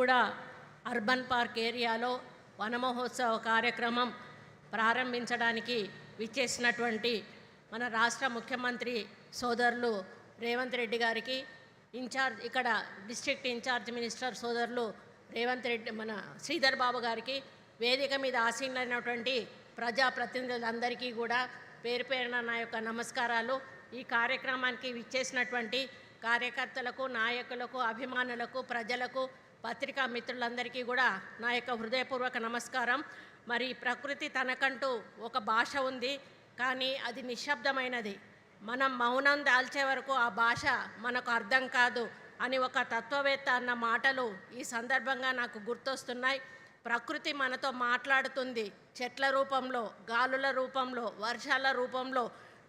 Miryalaguda urban park ఏరియాలో వన మహోత్సవ కార్యక్రమం ప్రారంభించడానికి విచ్చేసినటువంటి మన రాష్ట్ర ముఖ్యమంత్రి సోదరులు రేవంత్ రెడ్డి గారికి, ఇక్కడ డిస్ట్రిక్ట్ ఇన్ఛార్జ్ మినిస్టర్ సోదరులు రేవంత్ రెడ్డి మన శ్రీధర్ బాబు గారికి, వేదిక మీద ఆసీనులైనటువంటి ప్రజాప్రతినిధులందరికీ కూడా పేరు పేరున నా యొక్క నమస్కారాలు. ఈ కార్యక్రమానికి విచ్చేసినటువంటి కార్యకర్తలకు, నాయకులకు, అభిమానులకు, ప్రజలకు, పత్రికా మిత్రులందరికీ కూడా నా యొక్క హృదయపూర్వక నమస్కారం. మరి ప్రకృతి తనకంటూ ఒక భాష ఉంది, కానీ అది నిశ్శబ్దమైనది. మనం మౌనం దాల్చే వరకు ఆ భాష మనకు అర్థం కాదు అని ఒక తత్వవేత్త అన్న మాటలు ఈ సందర్భంగా నాకు గుర్తొస్తున్నాయి. ప్రకృతి మనతో మాట్లాడుతుంది. చెట్ల రూపంలో, గాలుల రూపంలో, వర్షాల రూపంలో,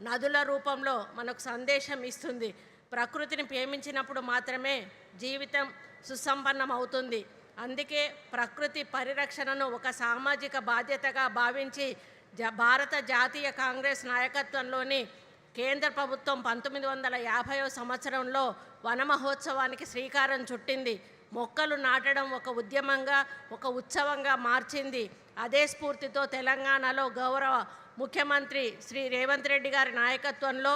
నదుల రూపంలో మనకు సందేశం ఇస్తుంది. ప్రకృతిని ప్రేమించినప్పుడు మాత్రమే జీవితం సుసంపన్నం అవుతుంది. అందుకే ప్రకృతి పరిరక్షణను ఒక సామాజిక బాధ్యతగా భావించి భారత జాతీయ కాంగ్రెస్ నాయకత్వంలోని కేంద్ర ప్రభుత్వం 1950వ సంవత్సరంలో వన మహోత్సవానికి శ్రీకారం చుట్టింది. మొక్కలు నాటడం ఒక ఉద్యమంగా, ఒక ఉత్సవంగా మార్చింది. అదే స్ఫూర్తితో తెలంగాణలో గౌరవ ముఖ్యమంత్రి శ్రీ రేవంత్ రెడ్డి గారి నాయకత్వంలో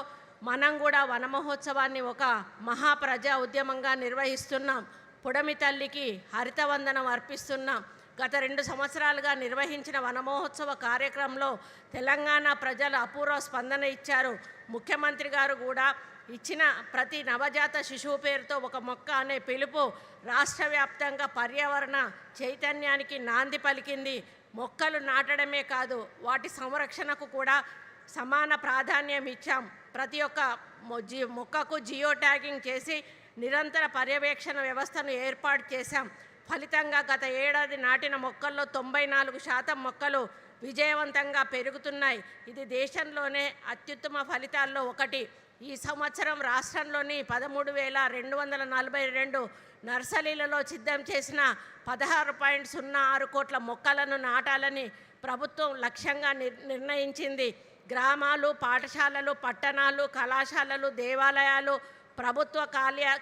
మనం కూడా వన మహోత్సవాన్ని ఒక మహాప్రజా ఉద్యమంగా నిర్వహిస్తున్నాం. పుడమి తల్లికి హరితవందనం అర్పిస్తున్నాం. గత 2 సంవత్సరాలుగా నిర్వహించిన వన మహోత్సవ కార్యక్రమంలో తెలంగాణ ప్రజలు అపూర్వ స్పందన ఇచ్చారు. ముఖ్యమంత్రి గారు కూడా ఇచ్చిన ప్రతి నవజాత శిశువు పేరుతో ఒక మొక్క అనే పిలుపు రాష్ట్ర వ్యాప్తంగా పర్యావరణ చైతన్యానికి నాంది పలికింది. మొక్కలు నాటడమే కాదు, వాటి సంరక్షణకు కూడా సమాన ప్రాధాన్యం ఇచ్చాం. ప్రతి ఒక్క మొక్కకు జియో ట్యాగింగ్ చేసి నిరంతర పర్యవేక్షణ వ్యవస్థను ఏర్పాటు చేశాం. ఫలితంగా గత ఏడాది నాటిన మొక్కల్లో 94% మొక్కలు విజయవంతంగా పెరుగుతున్నాయి. ఇది దేశంలోనే అత్యుత్తమ ఫలితాల్లో ఒకటి. ఈ సంవత్సరం రాష్ట్రంలోని 13,242 నర్సరీలలో సిద్ధం చేసిన 16.06 కోట్ల మొక్కలను నాటాలని ప్రభుత్వం లక్ష్యంగా నిర్ణయించింది. గ్రామాలు, పాఠశాలలు, పట్టణాలు, కళాశాలలు, దేవాలయాలు, ప్రభుత్వ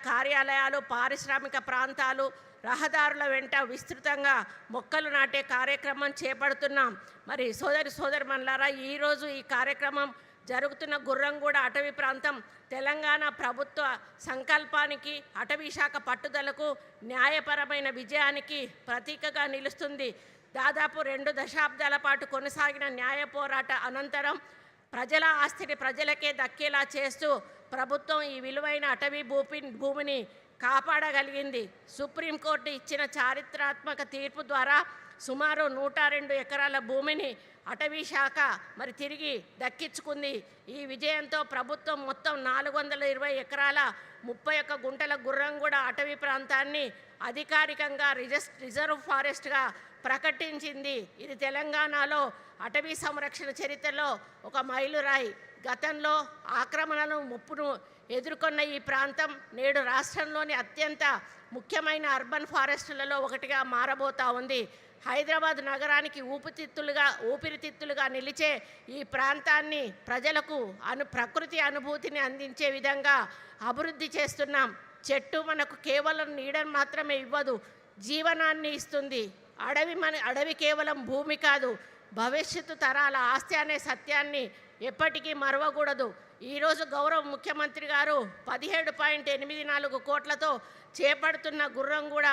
కార్యాలయాలు, పారిశ్రామిక ప్రాంతాలు, రహదారుల వెంట విస్తృతంగా మొక్కలు నాటే కార్యక్రమం చేపడుతున్నాం. మరి సోదరిమణులారా, ఈరోజు ఈ కార్యక్రమం జరుగుతున్న గుర్రంగూడ అటవీ ప్రాంతం తెలంగాణ ప్రభుత్వ సంకల్పానికి, అటవీ శాఖ పట్టుదలకు, న్యాయపరమైన విజయానికి ప్రతీకగా నిలుస్తుంది. దాదాపు 2 దశాబ్దాల పాటు కొనసాగిన న్యాయ పోరాట అనంతరం ప్రజల ఆస్తిని ప్రజలకే దక్కేలా చేస్తూ ప్రభుత్వం ఈ విలువైన అటవీ భూమిని కాపాడగలిగింది. సుప్రీంకోర్టు ఇచ్చిన చారిత్రాత్మక తీర్పు ద్వారా సుమారు 102 ఎకరాల భూమిని అటవీ శాఖ తిరిగి దక్కించుకుంది. ఈ విజయంతో ప్రభుత్వం మొత్తం 420 ఎకరాల 31 గుంటల గుర్రంగూడ అటవీ ప్రాంతాన్ని అధికారికంగా రిజర్వ్ ఫారెస్ట్గా ప్రకటించింది. ఇది తెలంగాణలో అటవీ సంరక్షణ చరిత్రలో ఒక మైలురాయి. గతంలో ఆక్రమణలను, ముప్పును ఎదుర్కొన్న ఈ ప్రాంతం నేడు రాష్ట్రంలోని అత్యంత ముఖ్యమైన అర్బన్ ఫారెస్టులలో ఒకటిగా మారబోతా ఉంది. హైదరాబాద్ నగరానికి ఊపిరితిత్తులుగా నిలిచే ఈ ప్రాంతాన్ని ప్రజలకు ప్రకృతి అనుభూతిని అందించే విధంగా అభివృద్ధి చేస్తున్నాం. చెట్టు మనకు కేవలం నీడను మాత్రమే ఇవ్వదు, జీవనాన్ని ఇస్తుంది. అడవి కేవలం భూమి కాదు, భవిష్యత్తు తరాల ఆస్తి అనే సత్యాన్ని ఎప్పటికీ మరవకూడదు. ఈరోజు గౌరవ ముఖ్యమంత్రి గారు 17.84 కోట్లతో చేపడుతున్న గుర్రంగూడ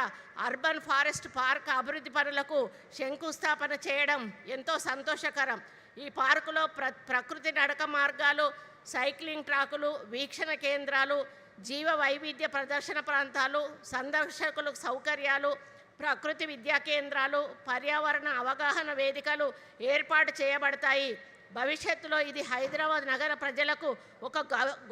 అర్బన్ ఫారెస్ట్ పార్క్ అభివృద్ధి పనులకు శంకుస్థాపన చేయడం ఎంతో సంతోషకరం. ఈ పార్కులో ప్రకృతి నడక మార్గాలు, సైక్లింగ్ ట్రాకులు, వీక్షణ కేంద్రాలు, జీవ వైవిధ్య ప్రదర్శన ప్రాంతాలు, సందర్శకులకు సౌకర్యాలు, ప్రకృతి విద్యా కేంద్రాలు, పర్యావరణ అవగాహన వేదికలు ఏర్పాటు చేయబడతాయి. భవిష్యత్తులో ఇది హైదరాబాద్ నగర ప్రజలకు ఒక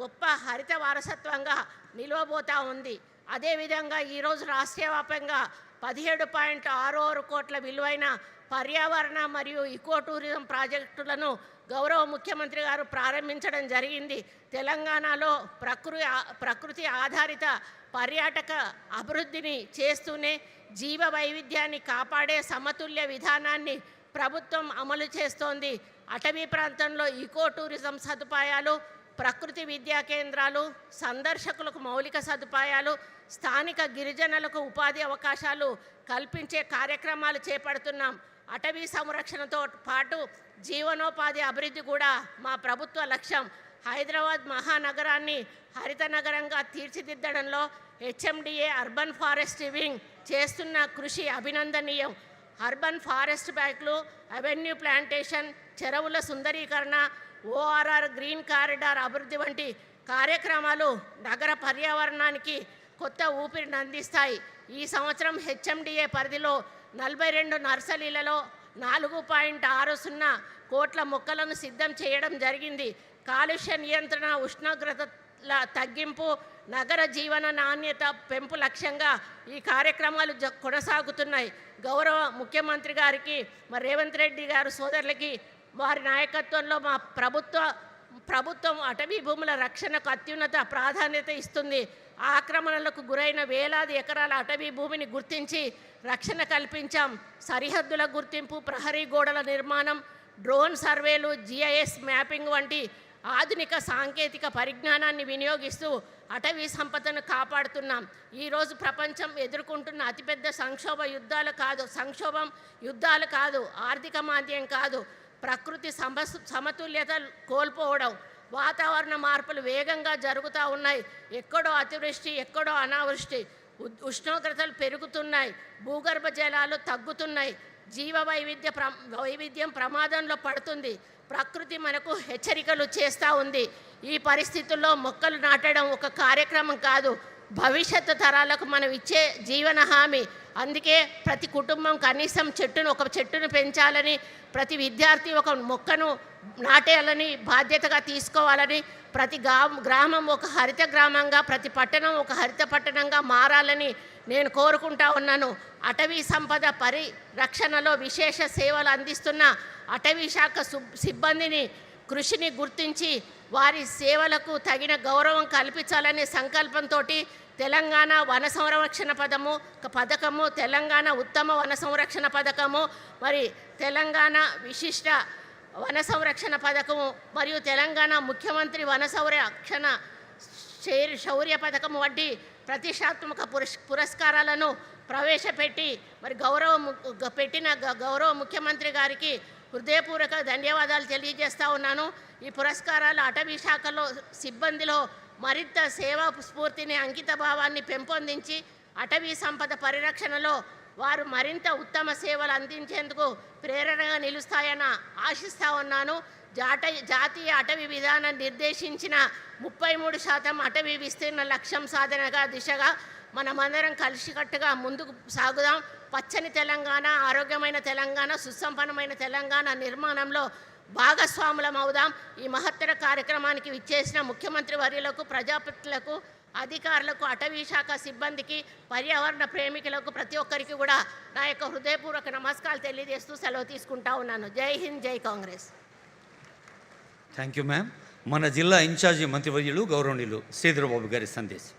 గొప్ప హరిత వారసత్వంగా నిలవబోతా ఉంది. అదేవిధంగా ఈరోజు రాష్ట్రవ్యాప్తంగా 17.66 కోట్ల విలువైన పర్యావరణ మరియు ఇకో టూరిజం ప్రాజెక్టులను గౌరవ ముఖ్యమంత్రి గారు ప్రారంభించడం జరిగింది. తెలంగాణలో ప్రకృతి ఆధారిత పర్యాటక అభివృద్ధిని చేస్తూనే జీవ వైవిధ్యాన్ని కాపాడే సమతుల్య విధానాన్ని ప్రభుత్వం అమలు చేస్తోంది. అటవీ ప్రాంతంలో ఇకో టూరిజం సదుపాయాలు, ప్రకృతి విద్యా కేంద్రాలు, సందర్శకులకు మౌలిక సదుపాయాలు, స్థానిక గిరిజనులకు ఉపాధి అవకాశాలు కల్పించే కార్యక్రమాలు చేపడుతున్నాం. అటవీ సంరక్షణతో పాటు జీవనోపాధి అభివృద్ధి కూడా మా ప్రభుత్వ లక్ష్యం. హైదరాబాద్ మహానగరాన్ని హరిత నగరంగా తీర్చిదిద్దడంలో హెచ్ఎండిఏ అర్బన్ ఫారెస్ట్ వింగ్ చేస్తున్న కృషి అభినందనీయం. అర్బన్ ఫారెస్ట్ బ్యాక్లు, అవెన్యూ ప్లాంటేషన్, చెరువుల సుందరీకరణ, ఓఆర్ఆర్ గ్రీన్ కారిడార్ అభివృద్ధి వంటి కార్యక్రమాలు నగర పర్యావరణానికి కొత్త ఊపిరిని అందిస్తాయి. ఈ సంవత్సరం హెచ్ఎండిఏ పరిధిలో 42 నర్సరీలలో 4.60 కోట్ల మొక్కలను సిద్ధం చేయడం జరిగింది. కాలుష్య నియంత్రణ, ఉష్ణోగ్రతల తగ్గింపు, నగర జీవన నాణ్యత పెంపు లక్ష్యంగా ఈ కార్యక్రమాలు కొనసాగుతున్నాయి. గౌరవ ముఖ్యమంత్రి గారికి, రేవంత్ రెడ్డి గారు సోదరులకి వారి నాయకత్వంలో మా ప్రభుత్వం అటవీ భూముల రక్షణకు అత్యున్నత ప్రాధాన్యత ఇస్తుంది. ఆక్రమణలకు గురైన వేలాది ఎకరాల అటవీ భూమిని గుర్తించి రక్షణ కల్పించాం. సరిహద్దుల గుర్తింపు, ప్రహరీ గోడల నిర్మాణం, డ్రోన్ సర్వేలు, జిఐఎస్ మ్యాపింగ్ వంటి ఆధునిక సాంకేతిక పరిజ్ఞానాన్ని వినియోగిస్తూ అటవీ సంపదను కాపాడుతున్నాం. ఈరోజు ప్రపంచం ఎదుర్కొంటున్న అతిపెద్ద సంక్షోభం యుద్ధాలు కాదు, ఆర్థిక మాంద్యం కాదు, ప్రకృతి సమతుల్యత కోల్పోవడం. వాతావరణ మార్పులు వేగంగా జరుగుతూ ఉన్నాయి. ఎక్కడో అతివృష్టి, ఎక్కడో అనావృష్టి, ఉష్ణోగ్రతలు పెరుగుతున్నాయి, భూగర్భ జలాలు తగ్గుతున్నాయి, వైవిధ్యం ప్రమాదంలో పడుతుంది. ప్రకృతి మనకు హెచ్చరికలు చేస్తూ ఉంది. ఈ పరిస్థితుల్లో మొక్కలు నాటడం ఒక కార్యక్రమం కాదు, భవిష్యత్తు తరాలకు మనం ఇచ్చే జీవన హామీ. అందుకే ప్రతి కుటుంబం కనీసం ఒక చెట్టును పెంచాలని, ప్రతి విద్యార్థి ఒక మొక్కను నాటేయాలని బాధ్యతగా తీసుకోవాలని, ప్రతి గ్రామం ఒక హరిత గ్రామంగా, ప్రతి పట్టణం ఒక హరిత పట్టణంగా మారాలని నేను కోరుకుంటా ఉన్నాను. అటవీ సంపద పరిరక్షణలో విశేష సేవలు అందిస్తున్న అటవీ శాఖ సిబ్బందిని కృషిని గుర్తించి వారి సేవలకు తగిన గౌరవం కల్పించాలనే సంకల్పంతో తెలంగాణ వన సంరక్షణ పథకము, తెలంగాణ ఉత్తమ వన సంరక్షణ పథకము, మరి తెలంగాణ విశిష్ట వన సంరక్షణ పథకము, మరియు తెలంగాణ ముఖ్యమంత్రి వన సంరక్షణ శౌర్య పథకము వంటి ప్రతిష్టాత్మక పురస్కారాలను ప్రవేశపెట్టి పెట్టిన గౌరవ ముఖ్యమంత్రి గారికి హృదయపూర్వక ధన్యవాదాలు తెలియజేస్తూ ఉన్నాను. ఈ పురస్కారాలు అటవీ శాఖలో సిబ్బందిలో మరింత సేవా స్ఫూర్తిని, అంకిత భావాన్ని పెంపొందించి అటవీ సంపద పరిరక్షణలో వారు మరింత ఉత్తమ సేవలు అందించేందుకు ప్రేరణగా నిలుస్తాయని ఆశిస్తూ ఉన్నాను. జాతీయ అటవీ విధానం నిర్దేశించిన 33% అటవీ విస్తీర్ణ లక్ష్యం సాధనగా దిశగా మనమందరం కలిసికట్టుగా ముందుకు సాగుదాం. పచ్చని తెలంగాణ, ఆరోగ్యమైన తెలంగాణ, సుసంపన్నమైన తెలంగాణ నిర్మాణంలో భాగస్వాములం అవుదాం. ఈ మహత్తర కార్యక్రమానికి విచ్చేసిన ముఖ్యమంత్రి వర్యులకు, ప్రజాప్రతినిధులకు, అధికారులకు, అటవీ శాఖ సిబ్బందికి, పర్యావరణ ప్రేమికులకు ప్రతి ఒక్కరికి కూడా నా యొక్క హృదయపూర్వక నమస్కారాలు తెలియజేస్తూ సెలవు తీసుకుంటా ఉన్నాను. జై హింద్, జై కాంగ్రెస్. Thank you ma'am. మన జిల్లా ఇన్ఛార్జి మంత్రివర్యులు గౌరవనీయులు శ్రీధరబాబు గారి సందేశం.